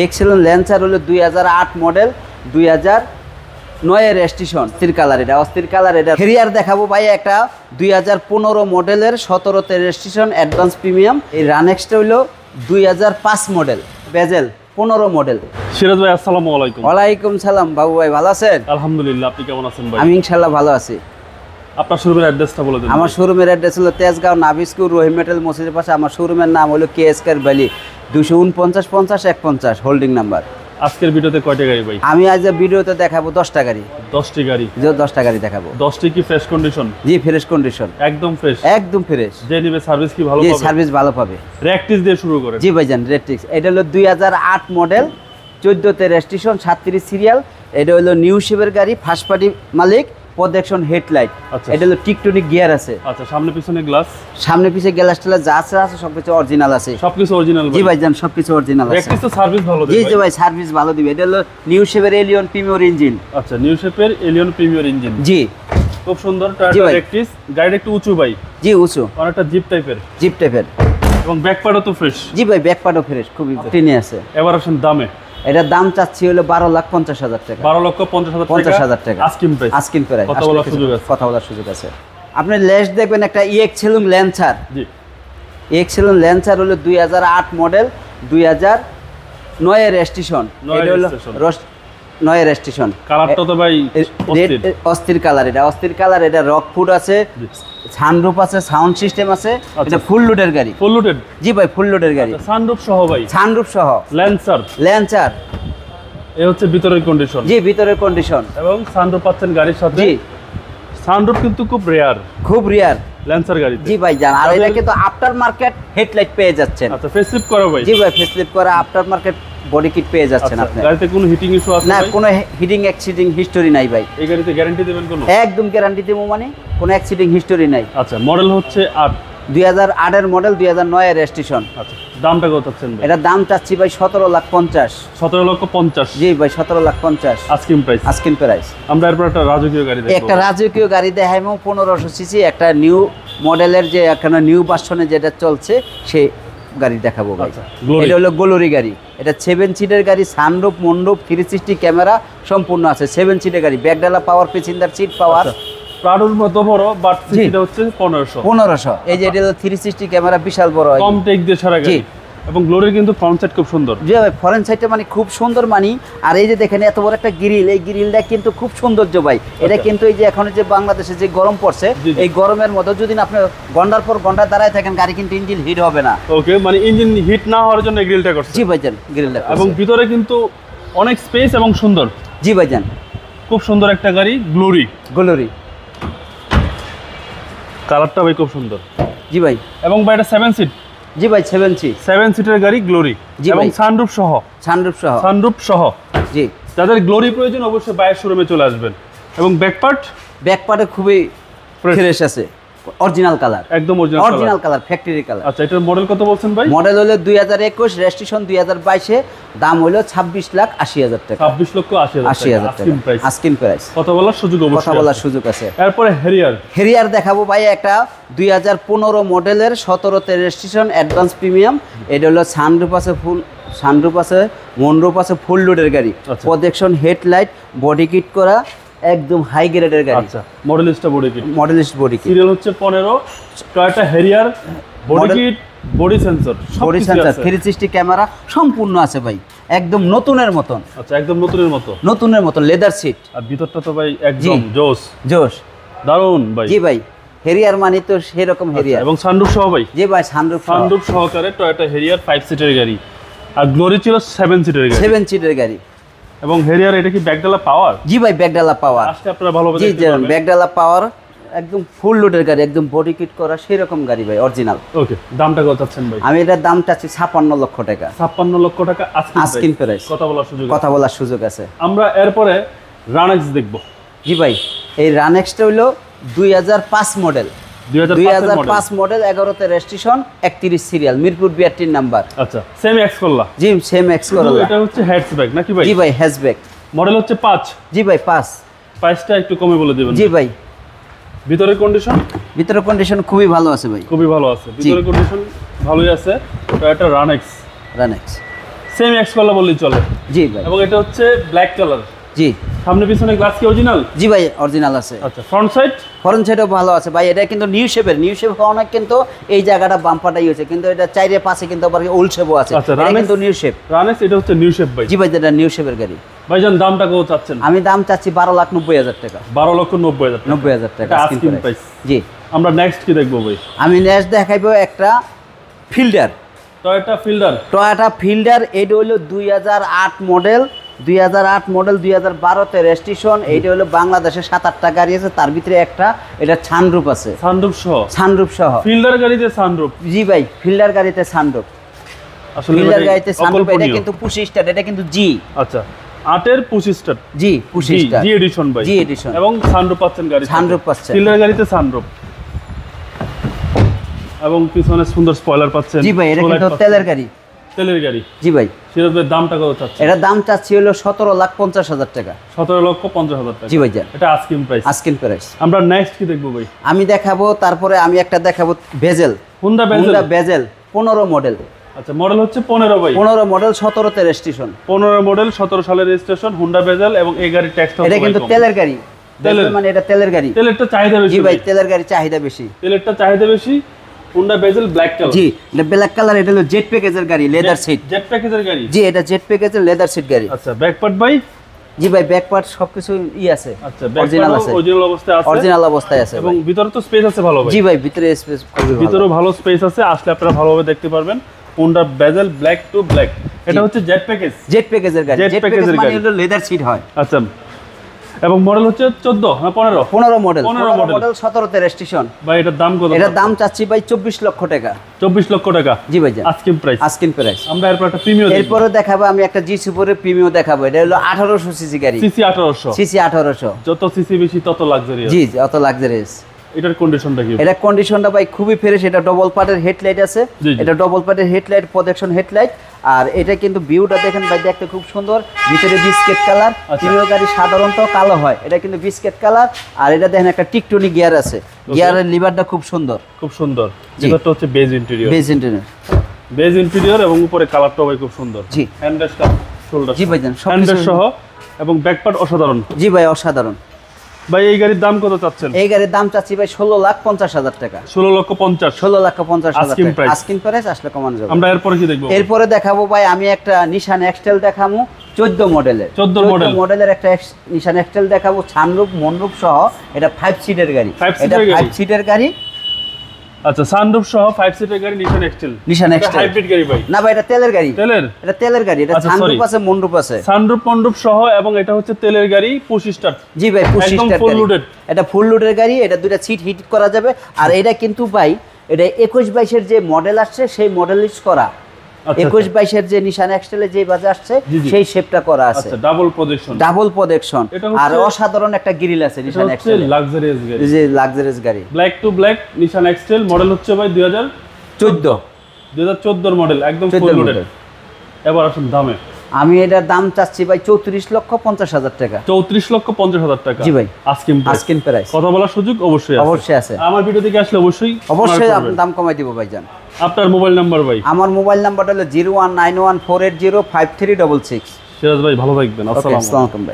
Excellent Lancer হলো 2008 model, 2009 এর registration. অস্থির কালার, এটা অস্থির কালার। এটা হেরিয়ার দেখাবো ভাই, একটা 2015 মডেলের 17তে রেজিস্ট্রেশন, অ্যাডভান্স প্রিমিয়াম। এই রানেক্সটা হলো 2005 মডেল, বেজেল 15 মডেল। সিরাজ ভাই আসসালামু আলাইকুম। ওয়ালাইকুম সালাম বাবু ভাই, ভালো আছেন? আলহামদুলিল্লাহ, আপনি কেমন আছেন ভাই? আমি ইনশাল্লাহ ভালো আছি। আপনার শোরুমের অ্যাড্রেসটা বলে দিন। আমার শোরুমের অ্যাড্রেস হলো তেজগাঁও নাবিস্কুর রহিম মেটাল মসজিদের পাশে। আমার শোরুমের নাম হলো কেএসকের ভ্যালি, 249 50 150 হোল্ডিং নাম্বার। আজকের ভিডিওতে কয়টা গাড়ি ভাই? আমি আজ ভিডিওতে দেখাবো 10টা গাড়ি। 10টি গাড়ি? 10টা গাড়ি দেখাবো। 10টি কি ফ্রেশ কন্ডিশন? জি ফ্রেশ কন্ডিশন, একদম ফ্রেশ। একদম ফ্রেশ। যে নিবে সার্ভিস কি ভালো জি পাবে? সার্ভিস ভালো পাবে। র্যাকটিস দিয়ে শুরু করেন। জি ভাইজান, রেট্রিক্স। এটা হলো 2008 মডেল, 14তে রেজিস্ট্রেশন, 37 সিরিয়াল। এটা হলো নিউ শেপের গাড়ি, ফার্স্ট পার্টি মালিক, প্রোটেকশন হেডলাইট। এটা হলো টিকটনিক গিয়ার আছে। আচ্ছা, সামনে পিছনে গ্লাস? সামনে পিছনে গ্লাস টেলাস যা আছে সবকিছু অরিজিনাল আছে। সবকিছু অরিজিনাল? জি ভাইজান, সবকিছু অরিজিনাল আছে। র্যাকটিস তো সার্ভিস ভালো দেবে? জি জি ভাই, সার্ভিস ভালো দিবে। এটা হলো নিউ শেপের এলিয়ন প্রিমিয়ার ইঞ্জিন। আচ্ছা, নিউ শেপের এলিয়ন প্রিমিয়ার ইঞ্জিন। জি, খুব সুন্দর টয়োটা র্যাকটিস। গাড়িটা একটু উঁচু ভাই? জি উঁচু, অনেকটা জিপ টাইপের। জিপ টাইপের। এবং ব্যাক পার্টও তো ফ্রেশ? জি ভাই, ব্যাক পার্টও ফ্রেশ, খুবই টিনে আছে। এবার আসেন দামে। এটার দাম চাচ্ছি হলো 12,50,000 টাকা। 12,50,000 টাকা আস্কিং প্রাইস। Asking price. কথা বলার সুযোগ আছে? কথা বলার সুযোগ আছে। আপনি লেস্ট দেখবেন একটা এক্সেলেন্ট ল্যান্সার। জি, এক্সেলেন্ট ল্যান্সার হলো 2008 মডেল, 2009 এর রেজিস্ট্রেশন। এটা হলো 9 এর রেজিস্ট্রেশন। কালারটা তো ভাই অস্থির কালার। এটা অস্থির কালার। এটা রক ফুড আছে, সানরুফ আছে, সাউন্ড সিস্টেম আছে। এটা ফুল লোডের গাড়ি। Full loaded? জি ভাই, ফুল লোডের গাড়ি। সানরুফ সহ ভাই? সানরুফ সহ ল্যান্সার। ল্যান্সার। এই হচ্ছে ভিতরের কন্ডিশন? জি, ভিতরের কন্ডিশন। এবং সানরুফ পাচ্ছেন গাড়ির সাথে? জি। সানরুফ কিন্তু খুব রেয়ার, খুব রেয়ার ল্যান্সার গাড়িতে। জি ভাই জান। আর এটা কিন্তু আফটার মার্কেট হেডলাইট পেয়ে যাচ্ছেন। আচ্ছা, ফেসলিফট করা ভাই? জি ভাই, ফেসলিফট করা আফটার মার্কেট বডি কিট পেয়ে যাচ্ছেন আপনি। গাড়িতে কোনো হিটিং ইস্যু আছে না, ভাই? কোনো হিটিং অ্যাক্সিডিং হিস্টোরি নাই ভাই। এই গাড়িতে গ্যারান্টি দেবেন কোনো? একদম গ্যারান্টি দেবো, মানে কোনো অ্যাক্সিডিং হিস্টোরি নাই। আচ্ছা, মডেল হচ্ছে 8, 2008 এর মডেল, 2009 এর রেজিস্ট্রেশন। আচ্ছা, দামটা কত চাচ্ছেন ভাই? এটার দাম চাচ্ছি ভাই 17,50,000। 17,50,000? জি ভাই, 17,50,000 আস্কিং প্রাইস। Asking price. আমরা এরপর একটা রাজকীয় গাড়ি দেখব। একটা রাজকীয় গাড়ি দেখাইবো 1500 সিসি, একটা নিউ মডেলের, যে এখানে নিউ ভার্সনে যেটা চলছে সেই গাড়ি দেখাবো ভাই। এটা হলো গ্লোরি গাড়ি। এটা 7 সিটের গাড়ি, সানরুফ, মন্ডপ, 360 ক্যামেরা সম্পূর্ণ আছে। 7 সিটের গাড়ি, ব্যাকডালা পাওয়ার, প্যাসেঞ্জার সিট পাওয়ার। প্রাডোর মতো বড়, বাট সিটটা হচ্ছে 1500। এই যে এটা হলো 360 ক্যামেরা, বিশাল বড়, কম টেক দিয়ে সারা গাড়ি। এবং গ্লোরির কিন্তু ফ্রন্ট সাইড খুব সুন্দর। জি ভাই, ফরেন সাইডটা মানে খুব সুন্দর মানি। আর এই যে দেখেন এত বড় একটা গ্রিল, এই গ্রিলটা কিন্তু খুব সৌন্দর্য ভাই। এটা কিন্তু এই যে এখন যে বাংলাদেশে যে গরম পড়ছে, এই গরমের মধ্যে যদি আপনি ঘন্টার পর ঘন্টা দাঁড়ায় থাকেন, গাড়ি কিন্তু ইঞ্জিন হিট হবে না। ওকে, মানে ইঞ্জিন হিট না হওয়ার জন্য গ্রিলটা করছে? জি ভাইজান, গ্রিলটা। এবং ভিতরে কিন্তু অনেক স্পেস এবং সুন্দর। জি ভাইজান, খুব সুন্দর একটা গাড়ি, গ্লোরি। গ্লোরি কালারটা ভাই খুব সুন্দর। জি ভাই। এবং ভাই এটা 7 সিট? জি ভাই, 7 সিটের গাড়ি, গ্লোরি। এবং সানরুফ সহ? সানরুফ সহ। জি। যাদের গ্লোরি প্রয়োজন অবশ্যই বাইরের শোরুমে চলে আসবেন। এবং ব্যাকপার্টে খুবই ফ্রেশ আছে, অরিজিনাল কালার। একদম অরিজিনাল কালার, ফ্যাক্টরি কালার। আচ্ছা, এটার মডেল কত বলছেন ভাই? মডেল হলো 2021, রেজিস্ট্রেশন 2022, দাম হলো 26,80,000 টাকা। 26,80,000 টাকা আস্কিং প্রাইস। কথা বলার সুযোগ অবশ্যই, কথা বলার সুযোগ আছে। এরপরে হেরিয়ার দেখাবো ভাই, একটা 2015 মডেলের, 17তে রেজিস্ট্রেশন, অ্যাডভান্স প্রিমিয়াম। এটা হলো সানরুফ আছে, সানরুফ আছে, মনরুফ আছে, ফুল লোডের গাড়ি, প্রোটেকশন হেডলাইট, বডি কিট করা, একদম হাই গ্রেডের গাড়ি। আচ্ছা, মডেলিস্ট বডি কিট। সিরিয়াল হচ্ছে 15, Toyota Harrier, body kit, body sensor, 360 camera সম্পূর্ণ আছে ভাই, একদম নতুনের মতন। আচ্ছা, একদম নতুনের মতো লেদার সিট। আর ভিতরটা তো ভাই একদম জোস, দারুন ভাই। জি ভাই, হেরিয়ার মানে তো সেরকম হেরিয়ার। এবং সানরুফ সহ ভাই? জি ভাই, সানরুফ সহকারে টয়োটা হেরিয়ার 5 সিটের গাড়ি। আর গ্লোরি ছিল 7 সিটের গাড়ি। এবং হেরিয়ার এটা কি ব্যাকডালা পাওয়ার? জি ভাই, ব্যাকডালা পাওয়ার। আজকে আপনারা ভালোভাবে দেখতে পাবেন। ব্যাকডালা পাওয়ার, একদম ফুল লোডের গাড়ি, একদম বডি কিট করা সেরকম গাড়ি ভাই, অরিজিনাল। ওকে, দামটা কত চাচ্ছেন ভাই? আমি এটার দাম চাচ্ছি 56 লক্ষ টাকা। 56 লক্ষ টাকা আস্কিং প্রাইস। কথা বলার সুযোগ আছে। আমরা এরপরে রানেক্স দেখব। জি ভাই, এই রানেক্সটা হলো 2005 মডেল, 2005 মডেল, 11তে রেজিস্ট্রেশন, 31 সিরিয়াল, মিরপুর 82 নাম্বার। আচ্ছা, সেম এক্স করলা? জি, সেম এক্স করলা। এটা হচ্ছে হ্যাচব্যাক নাকি ভাই? জি ভাই, হ্যাচব্যাক। মডেল হচ্ছে 5? জি ভাই, 5। প্রাইসটা একটু কমে বলে দিবেন। জি ভাই। ভিতরের কন্ডিশন খুবই ভালো আছে ভাই। খুবই ভালো আছে, ভিতরের কন্ডিশন ভালোই আছে। Toyota Runx. Same x colour বললেই চলে। জি ভাই। এবং এটা হচ্ছে ব্ল্যাক কালার। জি। সামনে পিছনে গ্লাস কি অরিজিনাল? জি ভাই অরিজিনাল আছে। আচ্ছা ফ্রন্ট সাইড? ফ্রন্ট সাইডও ভালো আছে ভাই। এটা কিন্তু নিউ শেপের, নিউ শেপ হওয়া অনেক, কিন্তু এই জায়গাটা বাম্পাটাই হয়েছে, কিন্তু এটা চাইরে পাশে কিন্তু আবার ওল্ড শেপও আছে। আচ্ছা এটা কিন্তু নিউ শেপ। রানেস এটা হচ্ছে নিউ শেপ ভাই। জি ভাই, এটা নিউ শেপের গাড়ি। ভাইজান দামটা কত চাচ্ছেন? আমি দাম চাচ্ছি 12,90,000 টাকা। 12,90,000 টাকা। 90,000 টাকা আস্কিং প্রাইস। জি। আমরা নেক্সট কি দেখবো ভাই? আমি নেক্সট দেখাইবো একটা fielder, Toyota fielder. Toyota fielder. এটা হলো 2008 মডেল, 2008 মডেল, 2012-তে রেজিস্ট্রেশন। এইটা হলো বাংলাদেশে 7-8টা গাড়ি আছে, তার ভিতরে একটা এটা সানরুফ আছে। সানরুফ সহ? সানরুফ সহ। ফিল্ডার গাড়িতে সানরুফ? জি ভাই, ফিল্ডার গাড়িতে সানরুফ। আসলে ফিল্ডার গাড়িতে সানরুফ। এটা কিন্তু 25 স্টার, এটা কিন্তু জি। আচ্ছা 8-এর 25 স্টার। জি 25 স্টার। জি এডিশন ভাই। জি এডিশন। এবং সানরুফ পাচ্ছেন গাড়ি। সানরুফ পাচ্ছেন। ফিল্ডার গাড়িতে সানরুফ। এবং পিছনে সুন্দর স্পয়লার পাচ্ছেন। জি ভাই, এটা কিন্তু তেলের গাড়ি। তেলের গাড়ি। জি ভাই। সিরাজ ভাই দামটা কত চাচ্ছেন? এটা দাম চাচ্ছি হলো 17,50,000 টাকা। 17,50,000 টাকা। জি ভাই জান। এটা আস্কিং প্রাইস। Asking price. আমরা নেক্সট কি দেখবো ভাই? আমি দেখাবো, তারপরে আমি একটা দেখাবো Vezel. Honda Vezel. Honda Vezel 15 model. আচ্ছা মডেল হচ্ছে 15 ভাই। 15 মডেল, 17-তে রেজিস্ট্রেশন। 15 মডেল, 17 সালের রেজিস্ট্রেশন, হুন্ডা বেজেল। এবং এই গাড়ির ট্যাক্সটা এটা কিন্তু তেলের গাড়ি। তেলের মানে এটা তেলের গাড়ি। তেলেরটা চাহিদা বেশি। জি ভাই, তেলের গাড়ি চাহিদা বেশি। তেলেরটা চাহিদা বেশি। হুন্ডা বেজেল ব্ল্যাক কালার। জি, এটা ব্ল্যাক কালার। এটা হলো জেট প্যাকেজের গাড়ি, লেদার সিট। জেট প্যাকেজের গাড়ি। জি, এটা জেট প্যাকেজের লেদার সিট গাড়ি। আচ্ছা ব্যাক পার্ট ভাই? জি ভাই, ব্যাক পার্ট সবকিছু আছে। আচ্ছা ব্যাক অরিজিনাল পার্ট আছে। অরিজিনাল অবস্থায় আছে। অরিজিনাল অবস্থায় আছে এবং ভাই। ভিতরে তো স্পেস আছে ভালো ভাই। জি ভাই, ভিতরে স্পেস খুবই ভালো। ভিতরেও ভালো স্পেস আছে, আসলে আপনারা ভালোভাবে দেখতে পারবেন। Honda basil black to black. এটা হচ্ছে জেট প্যাকেজ। জেট প্যাকেজের গাড়ি। জেট জেট প্যাকেজের প্যাকেজ মানে গাড়ি। হলো লেদার সিট হয়। আচ্ছা এবং মডেল হচ্ছে 14 না 15? 15 মডেল। 15 model, 17-তে registration. ভাই এটার দাম কত? এটার দাম চাচ্ছি ভাই 24 লক্ষ টাকা। 24 লক্ষ টাকা। জি ভাই জান। Asking price. Asking price. আমরা এরপর একটা প্রিমিয়াম দেখব। এরপরে দেখাবো আমি একটা জি সুপারের প্রিমিয়াম দেখাবো। এটা হলো 1800 সিসি গাড়ি। সিসি 1800। সিসি 1800। যত সিসি বেশি তত লাক্সারিয়াস। জি, অত লাক্সারিয়াস। এটার কন্ডিশনটা কি? এটা কন্ডিশনটা ভাই খুবই ফ্রেশ। এটা ডবল পার্টের হেডলাইট আছে। জি, জি। এটা ডবল পার্টের হেডলাইট, প্রজেকশন হেডলাইট। আর এটা কিন্তু ভিউটা দেখেন ভাই, দেখতে খুব সুন্দর। ভিতরে বিস্কেট কালার। প্রিয় গাড়ি সাধারণত কালো হয়, এটা কিন্তু বিস্কেট কালার। আর এটা দেখেন একটা টিকটনি গিয়ার আছে। গিয়ারের লিভারটা খুব সুন্দর। খুব সুন্দর। জি। এটা হচ্ছে beige interior. Beige interior. Beige interior এবং উপরে কালারটাও ভাই খুব সুন্দর। জি। হ্যান্ডরেস্টটা শোল্ডার। জি ভাইজান, সব হ্যান্ডরেস্ট সহ এবং ব্যাক পার্ট অসাধারণ। জি ভাই, অসাধারণ। ভাই এই গাড়ির দাম কত চাচ্ছেন? এই গাড়ির দাম চাচ্ছি ভাই 16,50,000 টাকা। 16,50,000। 16,50,000 Asking টাকা। price। আস্কিং প্রাইস, আসলে কমানো যাবে। আমরা এরপরে কি দেখবো? এরপরে দেখাবো ভাই আমি একটা নিশান এক্সটেল দেখাবো 14 মডেলের। 14 মডেলের একটা নিশান এক্সটেল দেখাবো, সানরুফ মনরুফ সহ। এটা 5 সিটের গাড়ি। 5 এটা সিটের গাড়ি? 5 সিটের গাড়ি। আচ্ছা সানরুফ সহ 5 সিটের গাড়ি নিশান এক্সটেল। নিশান এক্সটেল হাইব্রিড গাড়ি ভাই? না ভাই, এটা তেলের গাড়ি। তেলের? এটা তেলের গাড়ি। এটা আচ্ছা, সানরুফ sorry। আছে, মনরুফ আছে। সানরুফ মন্ডপ সহ এবং এটা হচ্ছে তেলের গাড়ি 25 স্টার। জি ভাই, 25 একদম স্টার full গাড়ি। loaded। এটা ফুল লোডের গাড়ি। এটা দুইটা সিট হিট করা যাবে। আর এটা কিন্তু ভাই, এটা 21-22-এর যে মডেল আসছে সেই মডেলিশ করা। আচ্ছা, 21-22-এর যে নিশান এক্সটেলে যে বাজে আসছে জি, জি। সেই শেপটা করা আছে। আচ্ছা ডাবল প্রজেকশন। Double projection. এটা হচ্ছে- আর অসাধারণ একটা গ্রিল আছে এটা নিশান হচ্ছে এক্সটেলে। লাক্সারিয়াস গাড়ি। এই যে লাক্সারিয়াস গাড়ি। Black to black Nishan এক্সটেল। Model হচ্ছে ভাই 14 2014 মডেল, একদম 14 ফুল লোডেড। মডেল। এবার আসুন দামে। আমি এটার দাম চাচ্ছি ভাই 34,50,000 টাকা। 34,50,000 টাকা। জি ভাই। Asking asking price. কথা বলার সুযোগ অবশ্যই আছে। অবশ্যই আছে। আমার ভিডিও থেকে আসলে অবশ্যই অবশ্যই honor আপনি করবেন। দাম কমাই দিব ভাইজান। আপনার মোবাইল নাম্বার ভাই? আমার মোবাইল নাম্বারটা হলো 01914805366। সিরাজ ভাই ভালো থাকবেন। ওকে, আসসালামু আলাইকুম। আসসালামু আলাইকুম ভাই।